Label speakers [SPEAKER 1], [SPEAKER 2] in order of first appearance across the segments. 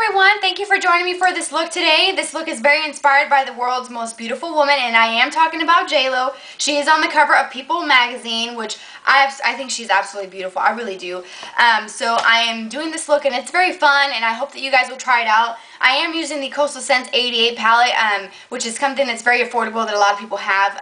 [SPEAKER 1] everyone, thank you for joining me for this look today. This look is very inspired by the world's most beautiful woman, and I am talking about JLO. She is on the cover of People magazine, which I think she's absolutely beautiful. I really do. So I am doing this look, and it's very fun, and I hope that you guys will try it out. I am using the Coastal Scents 88 palette, which is something that's very affordable that a lot of people have.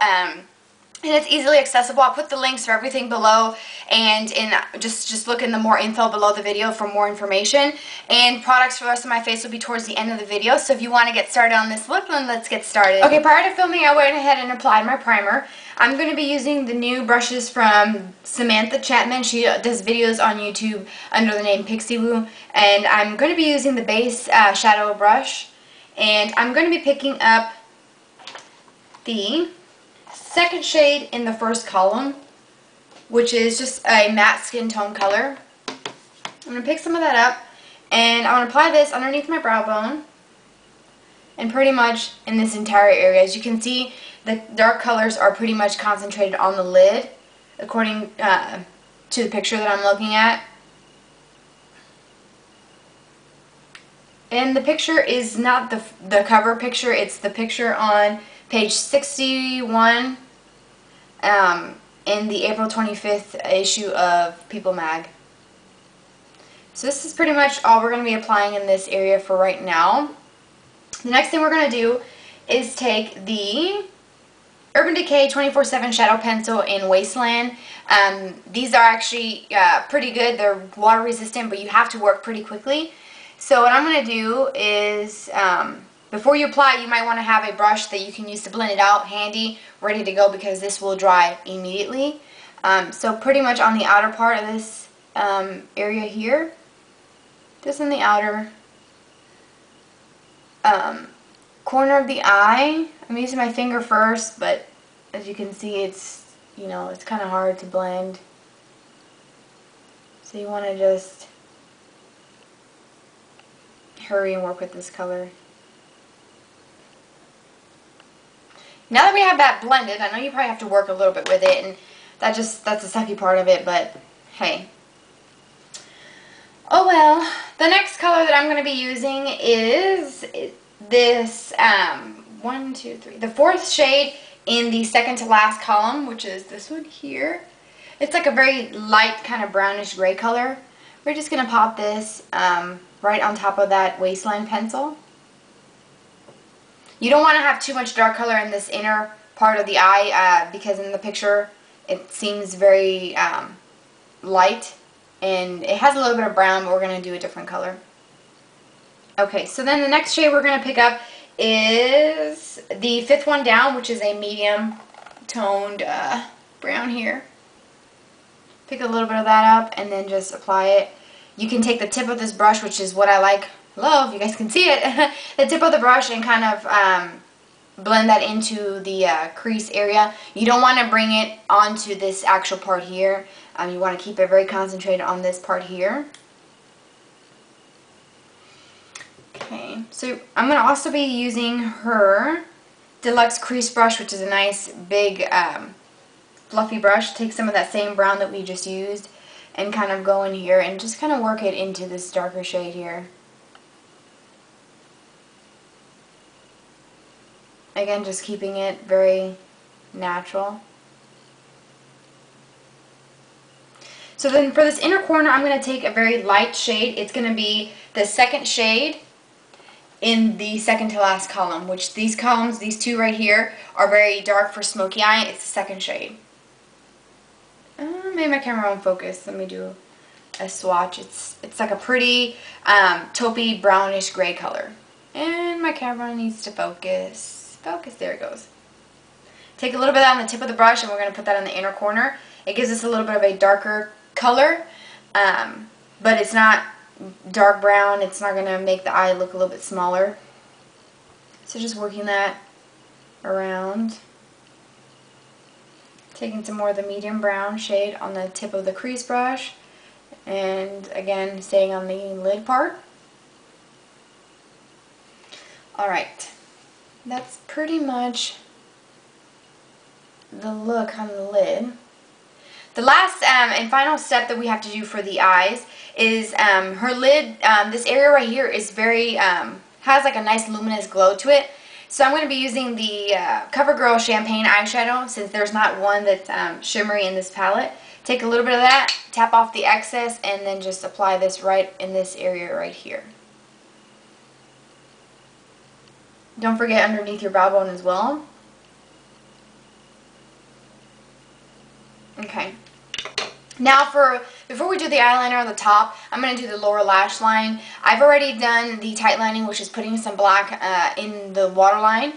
[SPEAKER 1] And it's easily accessible. I'll put the links for everything below, and just look in the more info below the video for more information. And products for the rest of my face will be towards the end of the video. So if you want to get started on this look, then let's get started. Okay, prior to filming, I went ahead and applied my primer. I'm going to be using the new brushes from Samantha Chapman. She does videos on YouTube under the name Pixie Woo. And I'm going to be using the base shadow brush. And I'm going to be picking up the second shade in the first column, which is just a matte skin tone color. I'm going to pick some of that up, and I want to apply this underneath my brow bone and pretty much in this entire area. As you can see, the dark colors are pretty much concentrated on the lid according to the picture that I'm looking at. And the picture is not the cover picture, it's the picture on page 61 in the April 25th issue of People Mag. So this is pretty much all we're going to be applying in this area for right now. The next thing we're going to do is take the Urban Decay 24/7 Shadow Pencil in Wasteland. These are actually pretty good. They're water resistant, but you have to work pretty quickly. So what I'm going to do is, before you apply, you might want to have a brush that you can use to blend it out handy, ready to go, because this will dry immediately. So pretty much on the outer part of this area here, just in the outer corner of the eye. I'm using my finger first, but as you can see, it's kind of hard to blend. So you want to just hurry and work with this color. Now that we have that blended, I know you probably have to work a little bit with it, and that's the sucky part of it, but hey. Oh well. The next color that I'm going to be using is this, the fourth shade in the second to last column, which is this one here. It's like a very light kind of brownish gray color. We're just going to pop this right on top of that Wasteland pencil. You don't want to have too much dark color in this inner part of the eye because in the picture it seems very light, and it has a little bit of brown, but we're going to do a different color. Okay, so then the next shade we're going to pick up is the fifth one down, which is a medium toned brown here. Pick a little bit of that up and then just apply it. You can take the tip of this brush, which is what I love, you guys can see it, the tip of the brush, and kind of blend that into the crease area. You don't want to bring it onto this actual part here. You want to keep it very concentrated on this part here. Okay, so I'm going to also be using her Deluxe Crease Brush, which is a nice big fluffy brush. Take some of that same brown that we just used and kind of go in here and just kind of work it into this darker shade here. Again, just keeping it very natural. So then for this inner corner, I'm going to take a very light shade. It's going to be the second shade in the second to last column, which these columns, these two right here, are very dark for smoky eye. It's the second shade. Maybe my camera won't focus. Let me do a swatch. It's like a pretty taupey brownish gray color. And my camera needs to focus. Focus, there it goes. Take a little bit on the tip of the brush, and we're going to put that in the inner corner. It gives us a little bit of a darker color, but it's not dark brown. It's not going to make the eye look a little bit smaller. So just working that around. Taking some more of the medium brown shade on the tip of the crease brush, and again staying on the lid part. Alright, that's pretty much the look on the lid. The last and final step that we have to do for the eyes is her lid. This area right here is very, has like a nice luminous glow to it. So I'm going to be using the CoverGirl Champagne eyeshadow, since there's not one that's shimmery in this palette. Take a little bit of that, tap off the excess, and then just apply this right in this area right here. Don't forget underneath your brow bone as well. Okay. Now before we do the eyeliner on the top, I'm going to do the lower lash line. I've already done the tight lining, which is putting some black in the waterline.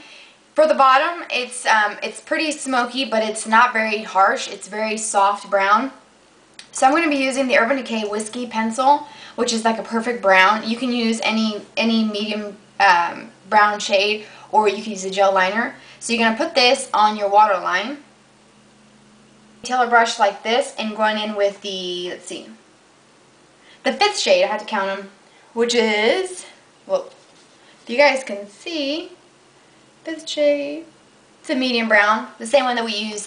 [SPEAKER 1] For the bottom, it's pretty smoky, but it's not very harsh. It's very soft brown. So I'm going to be using the Urban Decay Whiskey Pencil, which is like a perfect brown. You can use any medium brown shade, or you can use a gel liner. So you're going to put this on your waterline. Detailer brush like this, and going in with the, let's see, the 5th shade, I had to count them, which is, well, if you guys can see, 5th shade, it's a medium brown, the same one that we use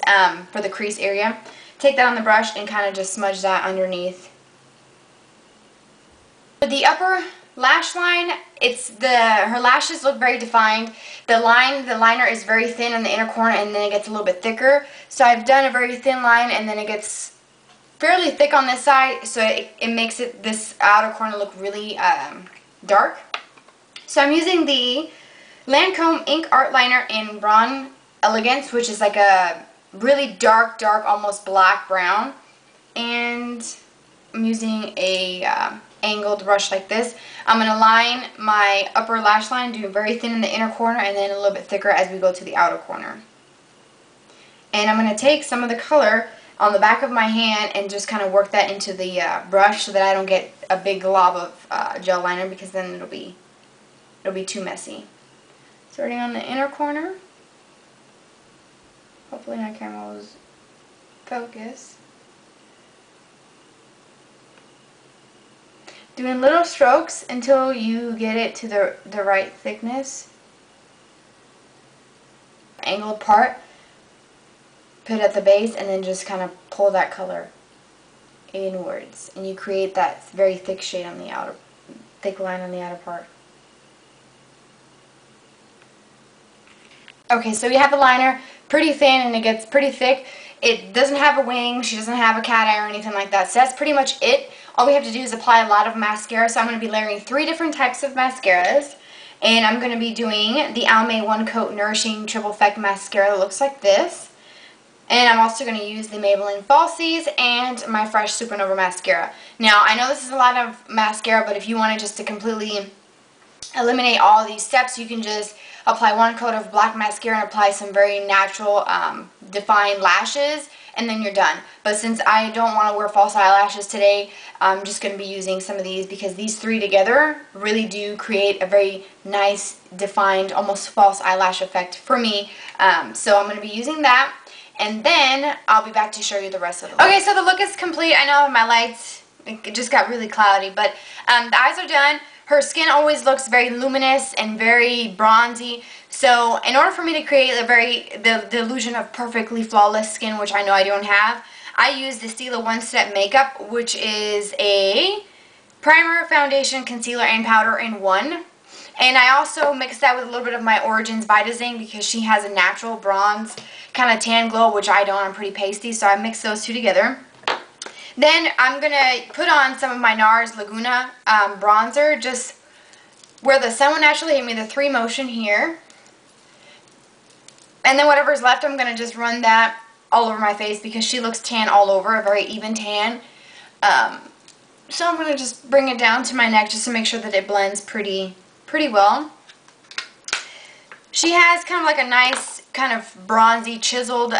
[SPEAKER 1] for the crease area. Take that on the brush and kind of just smudge that underneath. For the upper lash line, her lashes look very defined. The liner is very thin in the inner corner, and then it gets a little bit thicker. So I've done a very thin line, and then it gets fairly thick on this side, so it makes this outer corner look really dark. So I'm using the Lancome Ink Art Liner in Braun Elegance, which is like a really dark, almost black brown. And I'm using a angled brush like this. I'm going to line my upper lash line, do very thin in the inner corner, and then a little bit thicker as we go to the outer corner. And I'm going to take some of the color on the back of my hand and just kind of work that into the brush, so that I don't get a big glob of gel liner, because then it'll be too messy. Starting on the inner corner. Hopefully my camera will focus. Doing little strokes until you get it to the right thickness. Angled part, put at the base, and then just kind of pull that color inwards, and you create that very thick shade on the outer, thick line on the outer part. Okay, so we have the liner pretty thin, and it gets pretty thick. It doesn't have a wing, she doesn't have a cat eye or anything like that, so that's pretty much it. All we have to do is apply a lot of mascara. So I'm going to be layering 3 different types of mascaras, and I'm going to be doing the Almay One Coat Nourishing Triple Effect Mascara that looks like this. And I'm also going to use the Maybelline Falsies and my Fresh Supernova Mascara. Now, I know this is a lot of mascara, but if you wanted just to completely eliminate all of these steps, you can just apply 1 coat of black mascara and apply some very natural defined lashes, and then you're done. But since I don't want to wear false eyelashes today, I'm just going to be using some of these, because these 3 together really do create a very nice defined, almost false eyelash effect for me. So I'm going to be using that, and then I'll be back to show you the rest of the look. Okay, so the look is complete. I know my lights, it just got really cloudy, but the eyes are done. Her skin always looks very luminous and very bronzy. So in order for me to create the illusion of perfectly flawless skin, which I know I don't have, I use the Stila One Step Makeup, which is a primer, foundation, concealer, and powder in one. And I also mix that with a little bit of my Origins Vitazing, because she has a natural bronze kind of tan glow, which I don't. I'm pretty pasty, so I mix those 2 together. Then I'm going to put on some of my NARS Laguna bronzer, just where the sun will naturally hit me, the 3 motion here. And then whatever's left, I'm going to just run that all over my face, because she looks tan all over, a very even tan. So I'm going to just bring it down to my neck just to make sure that it blends pretty well. She has kind of like a nice kind of bronzy, chiseled,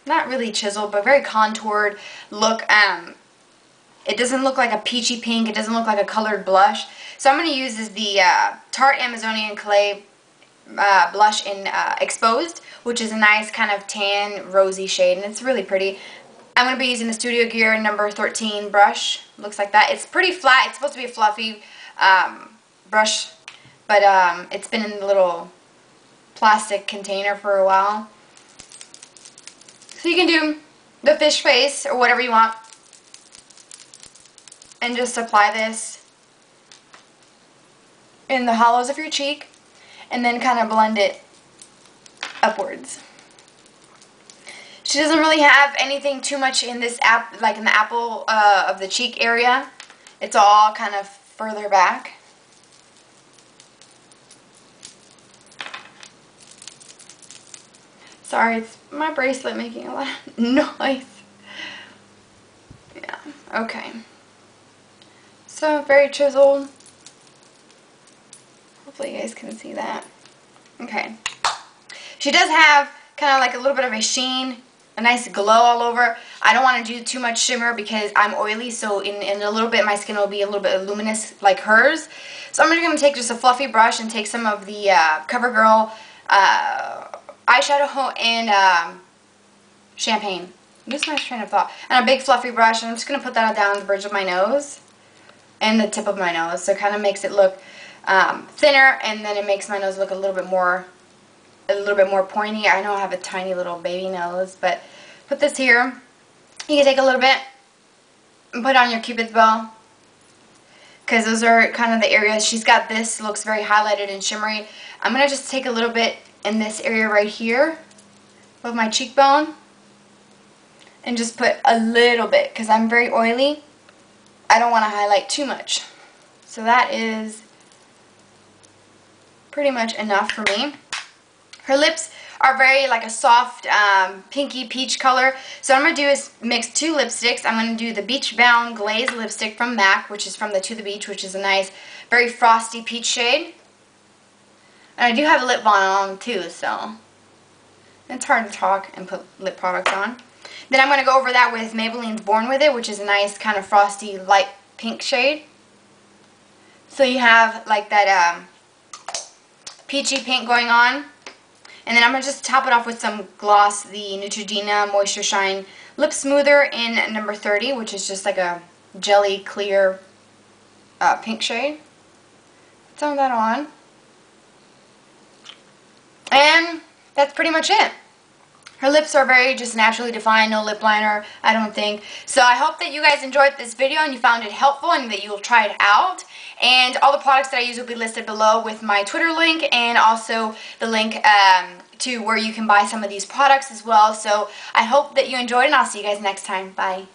[SPEAKER 1] not really chiseled, but very contoured look. It doesn't look like a peachy pink. It doesn't look like a colored blush. So I'm going to use the Tarte Amazonian Clay blush in Exposed, which is a nice kind of tan, rosy shade, and it's really pretty. I'm going to be using the Studio Gear number 13 brush. Looks like that. It's pretty flat. It's supposed to be a fluffy brush, but it's been in the little plastic container for a while. So you can do the fish face or whatever you want. And just apply this in the hollows of your cheek. And then kind of blend it upwards. She doesn't really have anything too much in this like in the apple of the cheek area. It's all kind of further back. Sorry, it's my bracelet making a lot of noise. Yeah, okay. So, very chiseled. Hopefully you guys can see that. Okay. She does have kind of like a little bit of a sheen, a nice glow all over. I don't want to do too much shimmer because I'm oily, so in a little bit my skin will be a little bit luminous like hers. So I'm just going to take just a fluffy brush and take some of the CoverGirl eyeshadow and champagne. Lose my train of thought. And a big fluffy brush, and I'm just going to put that down the bridge of my nose and the tip of my nose. So it kind of makes it look thinner, and then it makes my nose look a little bit more pointy. I know I have a tiny little baby nose, but put this here. You can take a little bit and put on your Cupid's bow, because those are kind of the areas. She's got this, looks very highlighted and shimmery. I'm going to just take a little bit in this area right here of my cheekbone and just put a little bit, because I'm very oily. I don't want to highlight too much. So that is pretty much enough for me. Her lips are very like a soft pinky peach color. So what I'm going to do is mix two lipsticks. I'm going to do the Beach Bound Glaze lipstick from MAC, which is from the To The Beach, which is a nice, very frosty peach shade. And I do have a lip balm on too, so it's hard to talk and put lip products on. Then I'm going to go over that with Maybelline's Born With It, which is a nice kind of frosty light pink shade. So you have like that peachy pink going on. And then I'm going to just top it off with some gloss, the Neutrogena Moisture Shine Lip Smoother in number 30, which is just like a jelly clear pink shade. Put some of that on. And that's pretty much it. Her lips are very just naturally defined, no lip liner, I don't think. So I hope that you guys enjoyed this video and you found it helpful and that you'll try it out. And all the products that I use will be listed below with my Twitter link and also the link to where you can buy some of these products as well. So I hope that you enjoyed, and I'll see you guys next time. Bye.